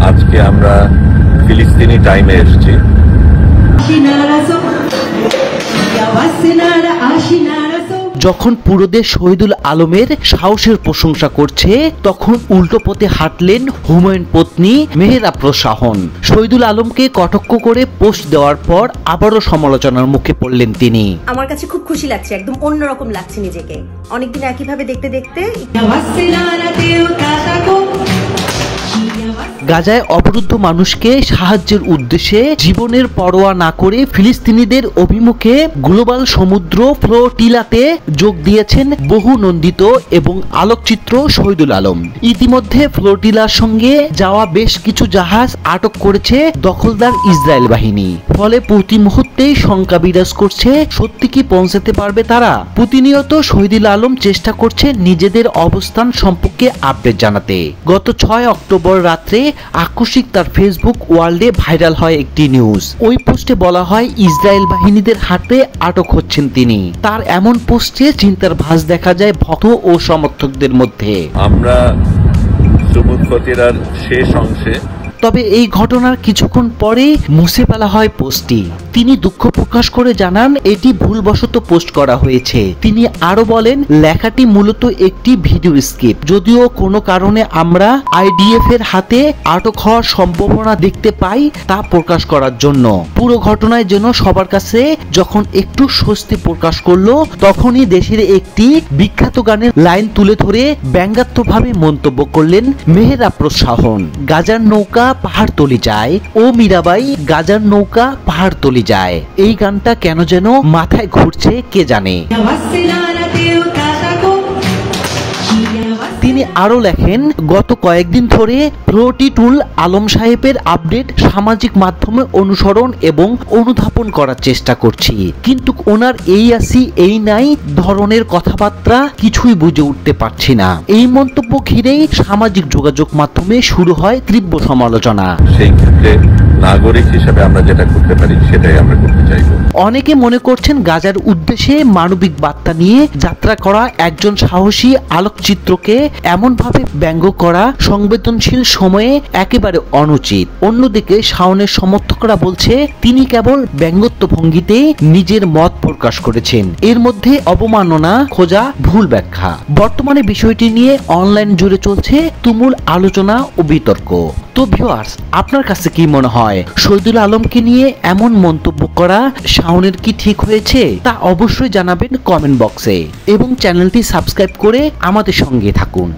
আজকে আমরা ফিলিস্তিনি টাইমে এসেছি। যখন পুরো দেশ শহীদুল আলমের সাহসের প্রশংসা করছে, তখন উল্টো পথে হাঁটলেন হুমায়ুন পত্নী মেহের আফরোজ শাহন। শহীদুল আলমকে কটাক্ষ করে পোস্ট দেওয়ার পর আবারও সমালোচনার মুখে পড়লেন তিনি। আমার কাছে খুব খুশি লাগছে, একদম অন্যরকম লাগছে নিজেকে। অনেকদিন একইভাবে দেখতে দেখতে গাজায় অবরুদ্ধ মানুষকে সাহায্যের উদ্দেশ্যে জীবনের পরোয়া না করে ফিলিস্তিনিদের অভিমুখে গ্লোবাল সমুদ্র ফ্লোটিলাতে যোগ দিয়েছেন বহু নন্দিত এবং আলোকচিত্র শহীদুল আলম। ইতিমধ্যে ফ্লোটিলার সঙ্গে যাওয়া বেশ কিছু জাহাজ আটক করেছে দখলদার ইসরায়েল বাহিনী। ফলে প্রতি মুহূর্তেই শঙ্কা বিরাজ করছে, সত্যি কি পৌঁছাতে পারবে তারা? প্রতিনিয়ত শহীদুল আলম চেষ্টা করছে নিজেদের অবস্থান সম্পর্কে আপডেট জানাতে। গত 6 অক্টোবর রাত্রে আকস্মিক তার ফেসবুক ওয়ার্ল্ডে ভাইরাল হয় একটি নিউজ। ওই পোস্টে বলা হয় ইসরায়েল বাহিনীদের হাতে আটক হচ্ছেন তিনি। তার এমন পোস্টে চিন্তার ভাঁজ দেখা যায় ভক্ত ও সমর্থকদের মধ্যে। আমরা সুবুত ফতিরার শেষ অংশে। তবে এই ঘটনার কিছুক্ষণ পরেই মুছে ফেলা হয় পোস্টটি। তিনি দুঃখ প্রকাশ করে জানান এটি ভুলবশত পোস্ট করা হয়েছে। তিনি আরো বলেন, লেখাটি মূলত একটি ভিডিও স্ক্রিপ্ট। যদিও কোনো কারণে আমরা আইডিএফ এর হাতে আটক হওয়ার সম্ভাবনা দেখতে পাই, তা প্রকাশ করার জন্য। পুরো ঘটনায় যেন সবার কাছে যখন একটু স্বস্তি প্রকাশ করলো, তখনই দেশের একটি বিখ্যাত গানের লাইন তুলে ধরে ব্যঙ্গাত্মকভাবে মন্তব্য করলেন মেহের আফরোজ শাহন। গাজার নৌকা পাহাড় তলি যায়, ও মীরাবাই গাজার নৌকা পাহাড় তলি যায়। এই গানটা কেন যেন মাথায় ঘুরছে কে জানে। তিনি আরো লেখেন, গত কয়েকদিন ধরে ফ্লোটিটুল আলম সাহেবের আপডেট সামাজিক মাধ্যমে অনুসরণ এবং অনুধাবন করার চেষ্টা করছি, কিন্তু ওনার এই আসি এই নাই ধরনের কথাবার্তা কিছুই বুঝে উঠতে পারছি না। এই মন্তব্য ঘিরেই সামাজিক যোগাযোগ মাধ্যমে শুরু হয় তীব্র সমালোচনা। সেই ক্ষেত্রে নাগরিক হিসেবে আমরা যেটা করতে পারি সেটাই আমরা করতে চাইব। অনেকে মনে করছেন গাজার উদ্দেশ্যে মানবিক বার্তা নিয়ে যাত্রা করা একজন সাহসী আলোকচিত্রকে এমনভাবে ব্যঙ্গ করা সংবেদনশীল সময়ে একেবারে অনুচিত। অন্যদিকে শাওনের সমর্থকরা বলছে তিনি কেবল ব্যঙ্গত্ব ভঙ্গিতে নিজের মত প্রকাশ করেছেন, এর মধ্যে অবমাননা খোঁজা ভুল ব্যাখ্যা। বর্তমানে বিষয়টি নিয়ে অনলাইন জুড়ে চলছে তুমুল আলোচনা ও বিতর্ক। তো ভিউয়ার্স, আপনার কাছে কি মনে হয় শহীদুল আলমকে নিয়ে এমন মন্তব্য করা শাওনের কি ঠিক হয়েছে? তা অবশ্যই জানাবেন কমেন্ট বক্সে এবং চ্যানেলটি সাবস্ক্রাইব করে আমাদের সঙ্গে থাকুন।